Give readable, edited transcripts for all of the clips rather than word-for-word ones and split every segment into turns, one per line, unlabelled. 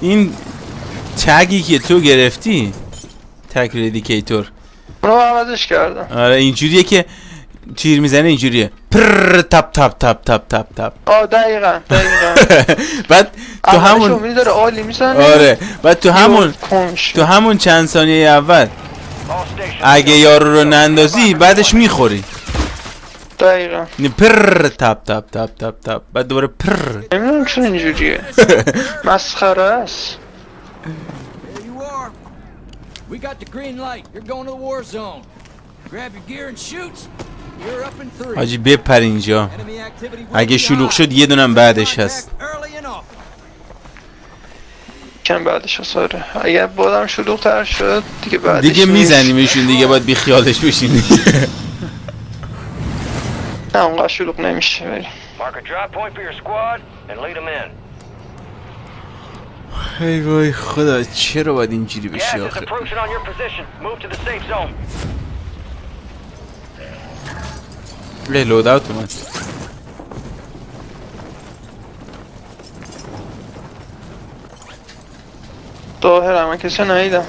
این تگی که تو گرفتی، تگ ردیکیتور،
اونو عوضش کردم.
آره اینجوریه که تیر میزنه، اینجوریه پر تپ تپ تپ تپ تپ تپ.
دقیقاً
بعد تو همون
شومی داره عالی میزنه.
آره بعد تو همون چند ثانیه اول اگه یارو رو نندازی بعدش میخوری.
دقیقاً
پر تپ تپ تپ تپ تپ بعد دوباره پر.
نمیدونم چرا اینجوریه. مسخره است.
There you are. We got the green light. You're going to the war zone. Grab your gear and shoot. You're up in 3.
حاجی بپر اینجا.
Enemy activity will
اگه
be
شلوغ
high.
شد یه دونم بعدش هست.
Contact early and often.
کم بعدش اصاره. اگر بادم شلوغ تر شد دیگه بعدش
دیگه میزنیمشون دیگه، باید بی خیالش بشین.
نه اونقدر شلوغ نمیشه ولی.
Mark a drop point for your squad and lead them in.
ای وای خدا چرا باید اینجوری
Gas
بشه
is
آخه؟
approaching on your position. Move to the safe zone.
لود اوت اومد.
ظاهرم من کسی ندیدم.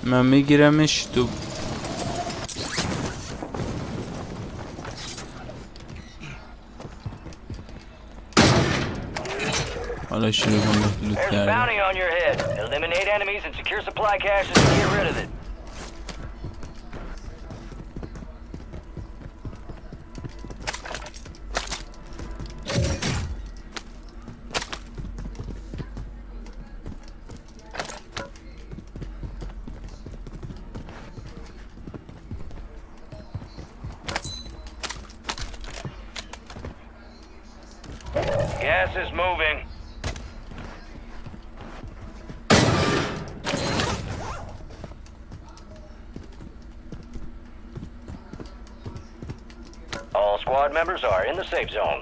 من میگیرمش تو. حالا شروع کنم لوت
There's a
کردم.
bounty on your head. Eliminate enemies and secure supply caches to get rid of it. Gas is moving. All squad members are in the safe zone.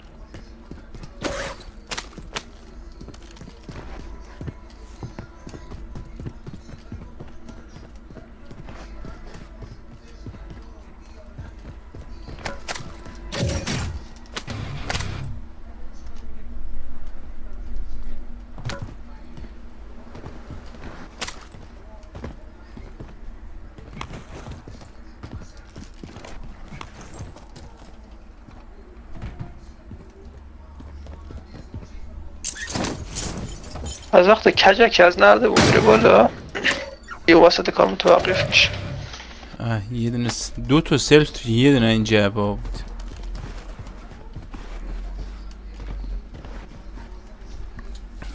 از وقت کجکی از نرده بود میره بالا یه واسط کار متوقف میشه.
یه دونه دو تا سلف تو یه دونه این جعبه بود.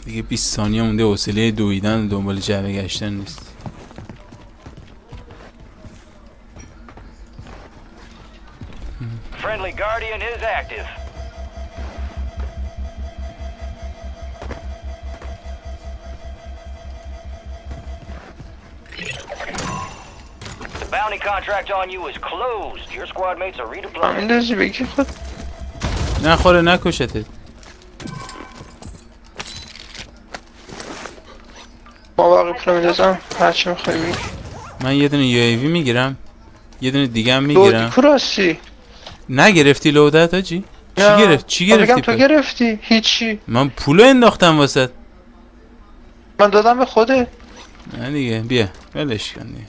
دیگه 20 ثانیه مونده، حوصله دویدن و دنبال جعبه گشتن نیست.
Friendly Guardian is active. The bounty contract on you is closed. Your squad mates are redeployed.
همین دازی بگی خود
نخوره نکشتت.
ما باقی پول میدازم هرچی میخوایی بگی.
من یه دونه UAV میگیرم، یه دونه دیگه هم
دودی
میگیرم.
کراستی
نگرفتی لودت آجی؟ چی
بگم
گرفتی؟
تو
پس؟
گرفتی هیچی.
من پولو انداختم واسه.
من دادم به خوده.
نه دیگه بیا ولش کن دیگه.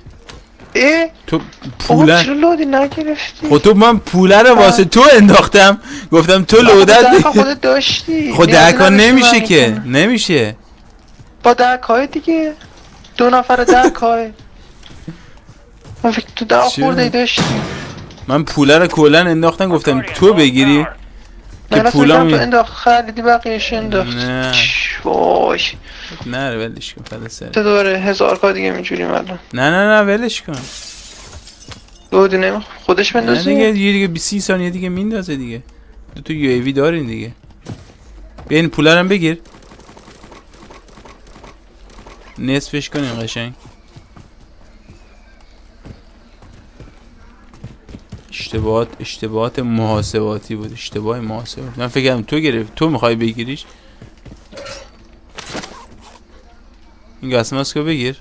تو
بابا
پوله
چرا لودی نگرفتی؟
خب تو من پوله رو واسه تو انداختم، گفتم تو لودت
خودت داشتی.
خود
نیازی
دکا
نداشتی
نمیشه
من
که
کنم.
نمیشه.
با دکای دیگه 2 نفر دکای من فکر تو دک
چرا؟
خورده داشتی.
من پوله رو کلا انداختم گفتم تو بگیری که
نه
پولام
تو انداخت خریدی بقیهش انداخت.
نه.
وای
نه ولش کن فدا سر.
تو دوباره 1000 کار دیگه میجوری الان.
نه ولش کن.
لودی نمیخواد خودش
نه
بندازه.
دیگه 30 ثانیه دیگه میندازه دیگه. تو UAV دارین دیگه. بیا این پوله رو هم بگیر. نصفش کنیم قشنگ. اشتباهات محاسباتی بود. اشتباه محاسباتی. من فکر کردم تو گرفت. تو میخوای بگیریش. این گاز ماسک رو بگیر.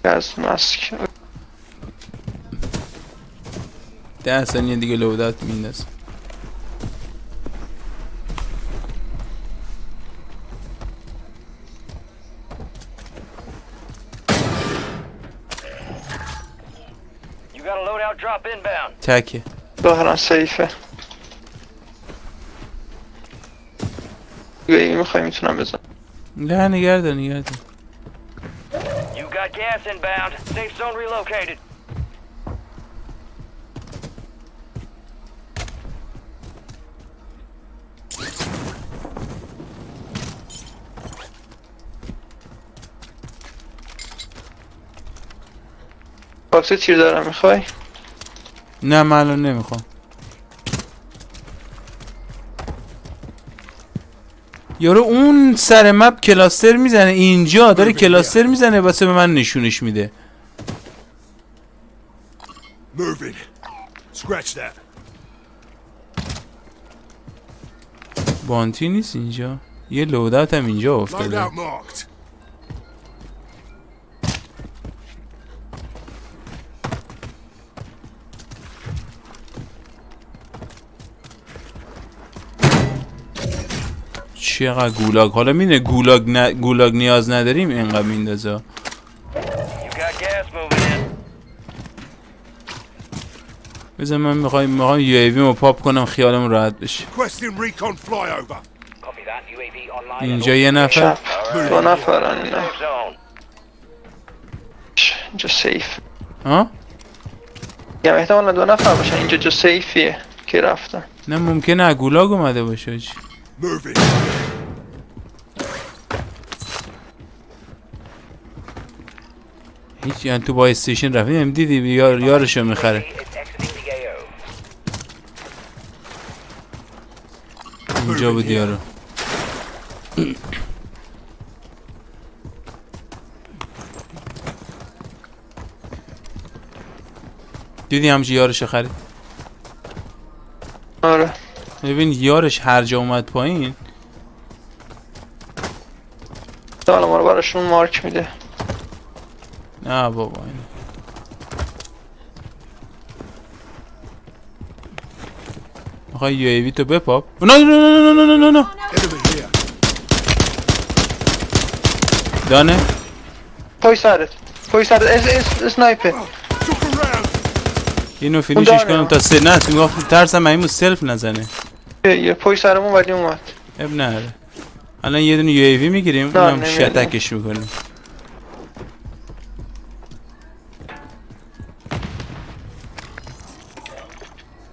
گاز ماسک
10 ثانیه دیگه لودات میندازم.
loadout drop inbound.
تکه.
ظاهرا سیفه. یه میخوای میتونم بزنم.
نه نگردار.
You got gas inbound. Safe zone relocated.
باکس تیر دارم میخوای؟
نه من الان نمیخوام. یارو اون سر مپ کلاستر میزنه، اینجا داره کلاستر میزنه واسه به من نشونش میده.
Move it. Scratch that.
بانتی نیست اینجا. یه لودات هم اینجا افتاده.
Loadout marked.
چقدر گولاگ. حالا میدونه گولاگ نیاز نداریم اینقدر میندازه.
You got gas moving in.
بذار من میخوام یو ای وی مو پاپ کنم خیالم راحت بشه.
Requesting recon flyover.
Copy that. UAV online.
اینجا یه نفر.
چپ. دو نفرن اینا.
Safe zone.
اینجا سیف.
ها؟
یا احتمالا دو نفر باشن. اینجا جا سیفیه که رفتن.
نه ممکنه گولاگ اومده باشه حاجی.
Move it.
هیچ یعنی تو با استیشن رفتیم دیدی یارشو میخره.
It's exiting the AO.
اینجا بود یارو. دیدی همچی یارشو خرید.
آره.
ببین یارش هر جا اومد پایین
حالا ما رو براشون مارک میده.
نه بابا این میخوای یو ای وی تو بپاپ. نه نه نه نه نه نه نه
Enemy here.
دانه پای سرت اسنایپر.
Took around.
اینو فینیشش کنم تا سه. نه میگفت ترسم ایمو سلف نزنه.
یه پای سرمون ولی اومد.
اب نره. الان یه دونه یو ای وی میگیریم اونم شتکش میکنیم.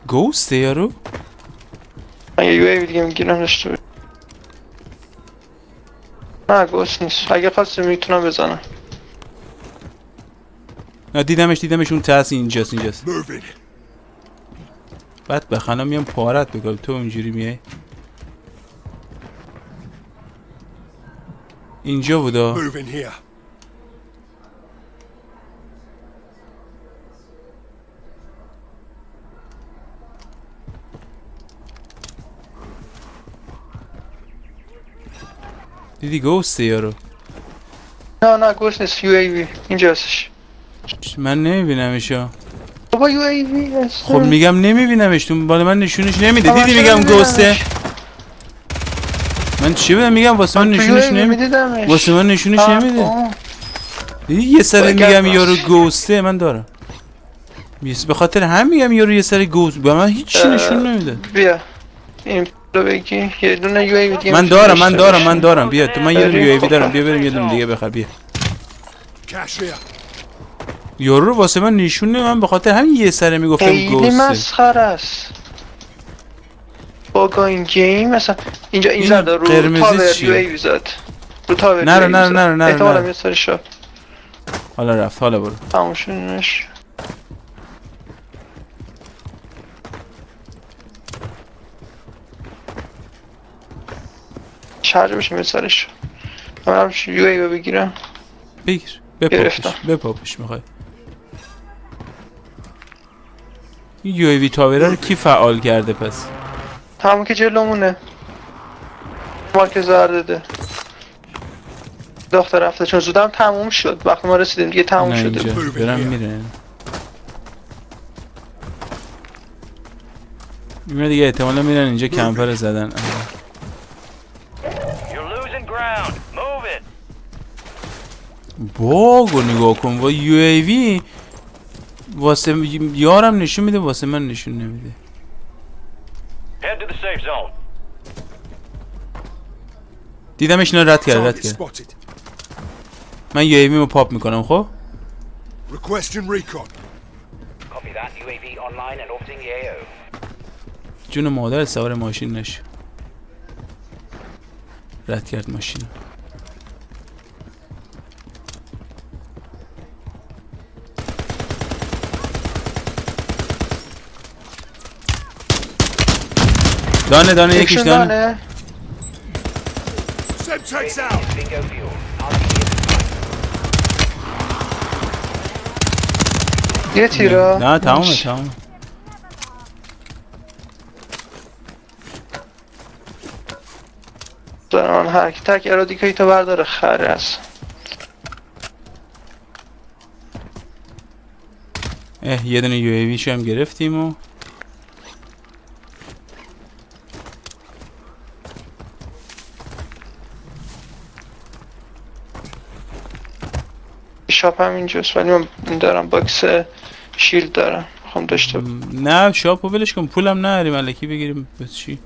گوسته یارو.
من یه یو ای وی دیگه میگیرم داشته باید. نه گوست نیست. اگه خواسته میتونم بزنم.
نه دیدمش اون تاس اینجاست.
Move it.
بعد بخنم میام پارت بگم تو اونجوری میای. اینجا بودا.
Move in here.
دیدی گوسته یارو.
نه گوست نیست. یو ای وی اینجا هستش.
من نمیبینمشو.
بابا یو ای وی هست.
خب میگم نمیبینمش تو بالا من نشونش نمیده. دیدی میگم گوسته. من چی بدم میگم واسه من نشونش نمیده. واسه من نشونش نمیده. دیدی یه سر میگم یارو گوسته من دارم. به خاطر هم میگم یارو یه سر گوست به من هیچ نشون نمیده.
بیا این رو بگی یه دونه یو ای وی دیگه
من دارم بیا تو من یه دونه یو ای وی دارم. بیا بریم یه دونه دیگه بخر بیا.
Cash here.
یارو رو واسه من نشون نمیده. من به خاطر همین یه سره میگفتم
خیلی
گوسته.
مسخره است. باگا این گیم مثلا اینجا این
این
زد رو
قرمزی
تاور
چیه؟
یو ای وی زد. رو تاور
نرو.
احتمالا یه سر شب
حالا رفت حالا برو.
تموم شدنش. شارژ بشیم یه سرش. من هم یو ای وی بگیرم.
بگیر
گرفتم.
بپاپش میخوای. این یو ای وی تاوره رو کی فعال کرده پس؟
همون که جلومونه مارک زرد ده داخل رفته چون زودم تموم شد. وقتی ما رسیدیم دیگه تموم
نه
شده.
اینجا برم میره. میره دیگه احتمالا میرن اینجا کمپر زدن.
You're losing ground. Move it.
باگو نگاه کن با یو ای وی واسه یارم نشون میده واسه من نشون نمیده.
Head to the safe zone.
دیدمش اینا رد کرد
Target spotted.
من UAV رو پاپ میکنم خب.
Requesting recon.
Copy that. UAV online and orbiting the AO.
جون مادر سوار ماشین نشو. رد کرد ماشین. دانه یکیش
یکشون
دانه.
دانه.
Semtex out.
Bingo fuel. RPG
یه تیرا.
نه تمام.
دارن هر کی تک ارادیکایی تو برداره خره است.
یه دونه UAV شو هم گرفتیم و
شاپ هم اینجاست ولی من دارم باکس شیلد دارم میخوام داشته
نه شاپو ولش کن پولم نریم الکی بگیریم بس چی.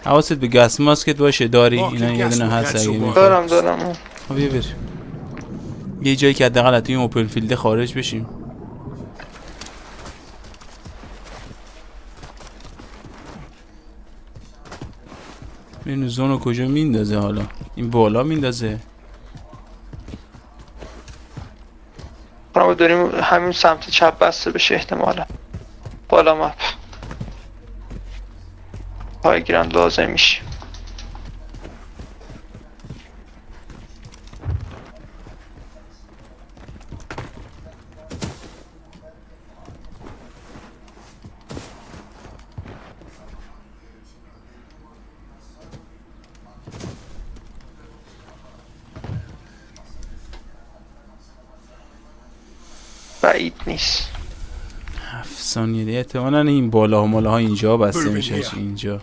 حواست به گس ماسکت باشه داری اینا یه دونه هست اگه میخوای.
دارم
خب بیا بریم یه جایی که حداقل توی این اوپن فیلد خارج بشیم. این زونو کجا میندازه حالا؟ این بالا میندازه.
ما داریم همین سمت چپ بسته بشه احتمالا بالا مپ های گرند لازم میشه. بعید نیست.
7 ثانیه دیگه احتمالاً این بالا و مالاها اینجا بسته
Moving
میشه.
here.
اینجا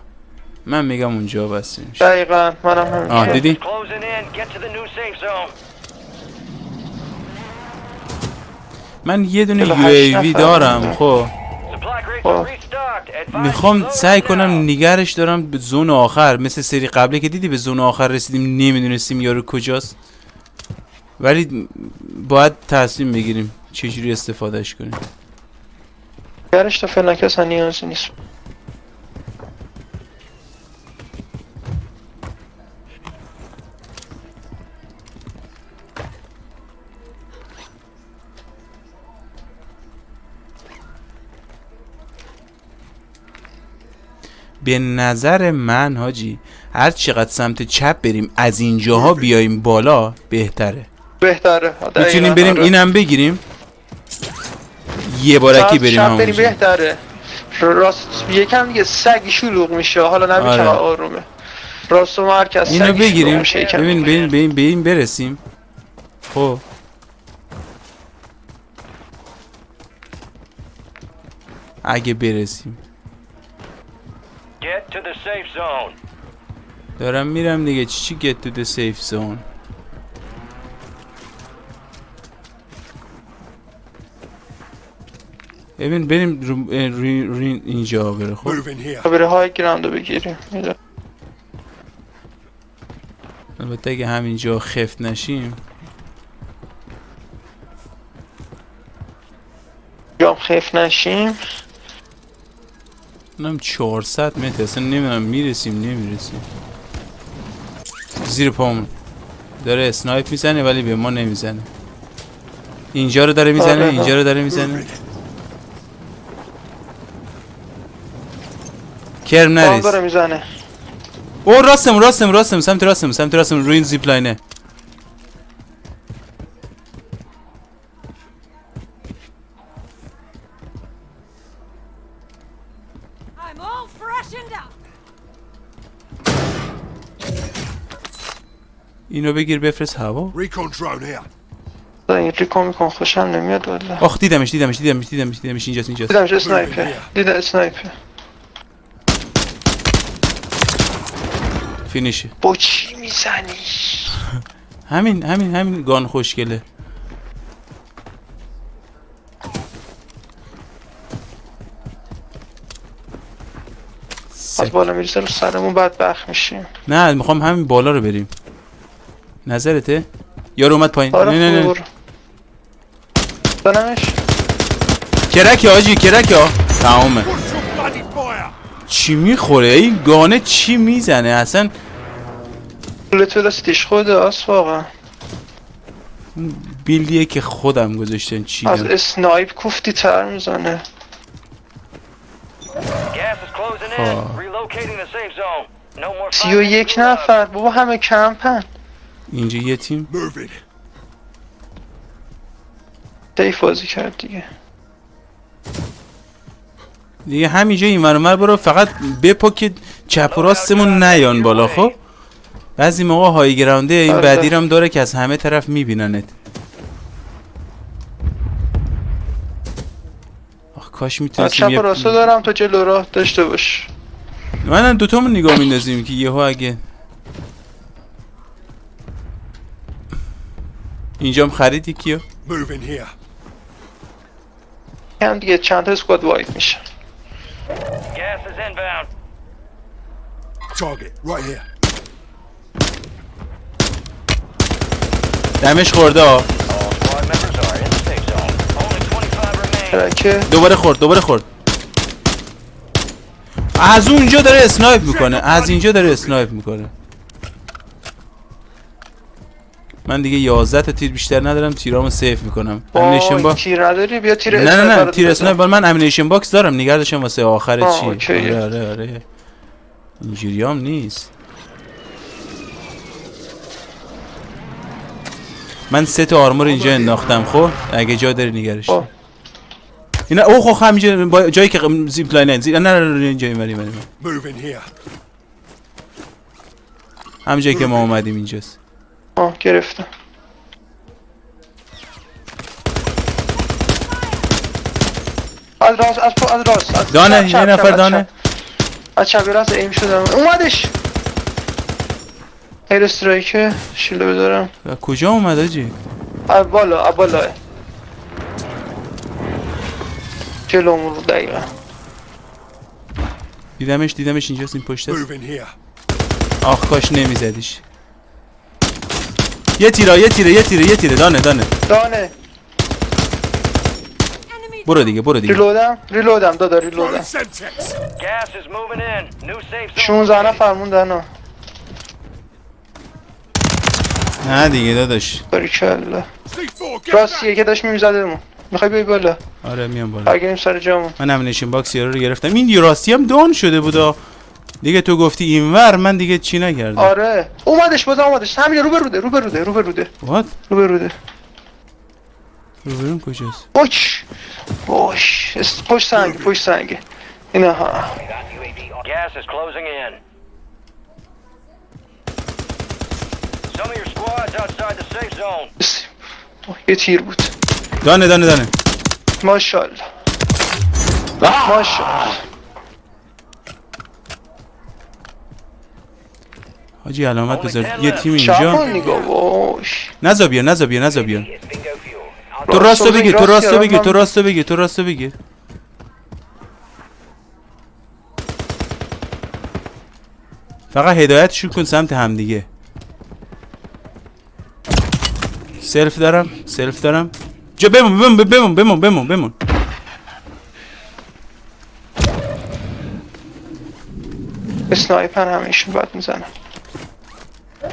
من میگم اونجا بسته میشه.
دقیقا منم همین.
آه دیدی؟
Closing in. Get to the new safe zone.
من یه دونه
48
UAV
نفر.
دارم خب
Supply crates
Oh.
are restocked. Advise
میخوام
load
سعی
now.
کنم نگرش دارم به زون آخر مثل سری قبلی که دیدی به زون آخر رسیدیم نمیدونستیم یارو کجاست ولی باید تصمیم بگیریم چجوری استفادهش کنیم.
گرش تا فعلا که اصلا نیازی نیست.
به نظر من حاجی هر چقدر سمت چپ بریم از اینجاها بیایم بالا بهتره.
بهتره.
میتونیم بریم
آره.
اینم بگیریم یه بارکی بریم
شب بریم
همونجا.
بهتره. راست یکم دیگه سگ شلوغ میشه حالا نمیشه
آره.
آرومه. راست و مرکز
اینو
سگ شلوغ
بگیریم
میشه یکم.
ببین برسیم خب اگه برسیم
Get to the safe zone.
دارم میرم دیگه چی get to the safe zone. ببین بریم رو اینجا بره خب
Moving here.
بره های گراندو بگیریم.
البته اگه همینجا خفت نشیم
جام خیف نشیم.
اونم 400 متر اصلا نمیدونم میرسیم نمیرسیم. زیر پامون داره اسنایپ میزنه ولی به ما نمیزنه. اینجا رو داره میزنه
آره.
اینجا رو داره میزنه. کرم
بام
نریز.
داره میزنه.
او راستم سمت راستم روی این زیپ لاینه.
I'm all freshened up.
اینو بگیر بفرست هوا.
Recon drone here.
این ریکو میکن خوشم نمیاد والله.
آخ دیدمش اینجاست.
دیدمش اسنایپر. دیدم اسنایپر.
فینیشه.
با چی میزنی؟
همین گان خوشگله. تک.
بالا میرسه رو سرمون بدبخت میشیم.
نه میخوام همین بالا رو بریم. نظرته؟ یارو اومد پایین.
آره
نه نه نه.
برو. دانمش.
کرکه آجی کرکه ها. تمامه.
Watch your bloody fire!
چی میخوره این گانه چی میزنه اصلا.
پولتو دستیش خود آس واقعا.
بیلدیه که خودم گذاشتن چی
از اسنایپ کوفتی تر میزنه.
Gas is closing in. Relocating the safe zone. No more
31 نفر بابا همه کمپن.
اینجا یه تیم.
Move it.
سیف بازی کرد دیگه.
دیگه همینجا این ور برو فقط بپا که چپ و راستمون نیان بالا خب. بعضی موقع های گراونده این
آره.
بعدی هم داره که از همه طرف میبیننت. آخ کاش
من
میتونستیم
چپ و راستو دارم تو جلو راه داشته باش.
منم دوتامون نگاه میندازیم که یهو اگه اینجام خریدی کیو؟
Move in here.
هم دیگه چند تا اسکواد وایت میشه.
Gas is inbound.
Target, right here.
دمش خورده ها.
All squad members are in the safe zone. Only 25 remain.
ترکه
دوباره خورد. از اونجا داره اسنایپ میکنه. از اینجا داره اسنایپ میکنه. من دیگه 11 تا تیر بیشتر ندارم. تیرامو سیف میکنم. امینیشن با
تیر نداری بیا تیر
نه تیر اسنایپر من امینیشن باکس دارم نگه داشتم واسه آخر چی.
اوکی.
آره اینجوریام نیست. من 3 تا آرمور اینجا انداختم خب اگه جا داری نگرش. اینا اوه همینجا با جایی که زیپ لاین نه اینجا اینوری
Move in here.
همین جایی که ما اومدیم اینجاست.
گرفتم. از راست
دانه یه نفر دانه.
از چپ راست ایم شدم اومدش. ایر استرایک شیلد بذارم.
کجا اومد آجی؟
بالا جلومون رو دقیقا
دیدمش اینجاست این پشت است.
Move in here.
آخ کاش نمیزدیش. یه تیره دانه
Enemy
برو دیگه
ریلودم دادا ریلودم.
Semtex.
Gas is moving in. New safe zone.
16 نفر موندن.
نه دیگه داداش.
باریکلا.
C4, get
راستیه که داشت میزدمون. میخوای بیای بالا؟
آره میام بالا.
برگردیم سر جامون.
من امینیشن باکس یارو رو گرفتم. این یه راستی هم دان شده بودا. دیگه تو گفتی اینور من دیگه چی نکردم.
آره اومدش همین رو بروده
وات؟
روبروده
روبرون کجاست؟
باش پشت سنگ اینا ها.
Gas is closing in. Some of your squads outside the safe zone.
یه تیر بود.
دانه
ماشاءالله.
حاجی علامت بذار یه تیم اینجا.
چاپا نگاه باش.
نزا بیان. تو راستو بگی. فقط هدایتشون کن سمت همدیگه. سلف دارم. جا بمون.
اسنایپر همیشون بد میزنم.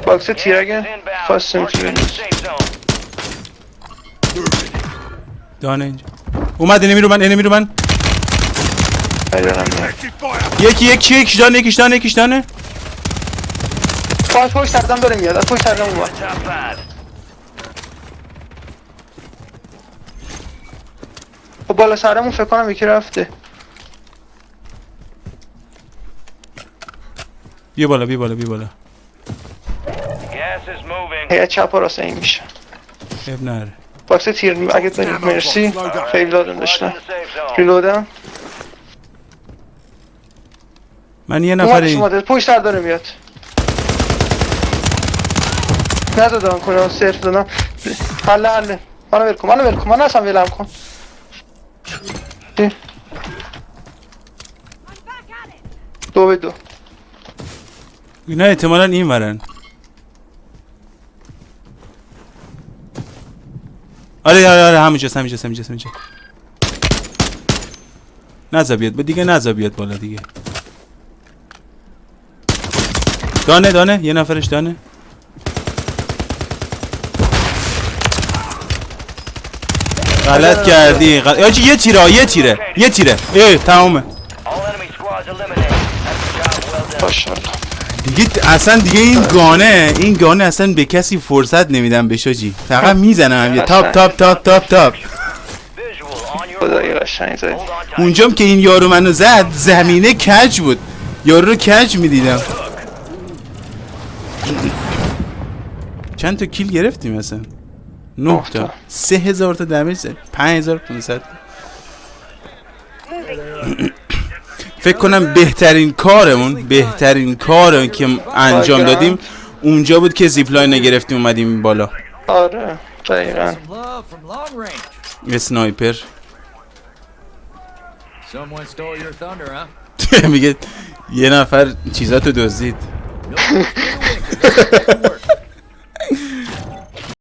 باکس تیر اگه خواستم
Marching
تیر
into the safe zone.
دانه اینجا اومد. انمی رو من
Active fire.
یکیش دانه.
پشت سردم داره میاد. پشت سردم اومد.
Top 5.
خب بالا سرمون فکر کنم یکی رفته.
بیا بالا.
Gas is moving.
هی چپ و راست این میشه.
اب نره.
باکس تیر اگه دارید مرسی. خیلی لازم
Squads
داشتم.
in the safe zone.
ریلودم.
من یه نفر
اومده پشت سر داره میاد. ندادم کنم صرف دادم. حله منو ول کن من اصلا ولم کن.
I'm back at it.
2-2
اینا احتمالاً این ورن. آره همینجاست. نزا بیاد دیگه، نزا بیاد بالا دیگه. دانه یه نفرش دانه. غلط کردی. آجی یه تیره. تمامه.
All enemy squads eliminated. That's the job well done.
ماشاءالله.
دیگه اصلا دیگه این گانه اصلا به کسی فرصت نمیدم بشه جی. فقط میزنم یه تاپ.
Visual on your
خدایی قشنگ زدی.
hold on tight.
اونجام که این یارو منو زد زمینه کج بود. یارو رو کج میدیدم. چند تا کیل گرفتیم مثلا؟ 9 تا. 3000 تا دمیج زد. 5500. فکر کنم بهترین کارمون که انجام دادیم اونجا بود که زیپلاین نگرفتیم اومدیم این بالا.
آره دقیقا.
Some love from long range.
اسنایپر.
Someone stole your thunder, huh?
میگه یه نفر چیزاتو دزدید.
No, it's the wicked. That's the word.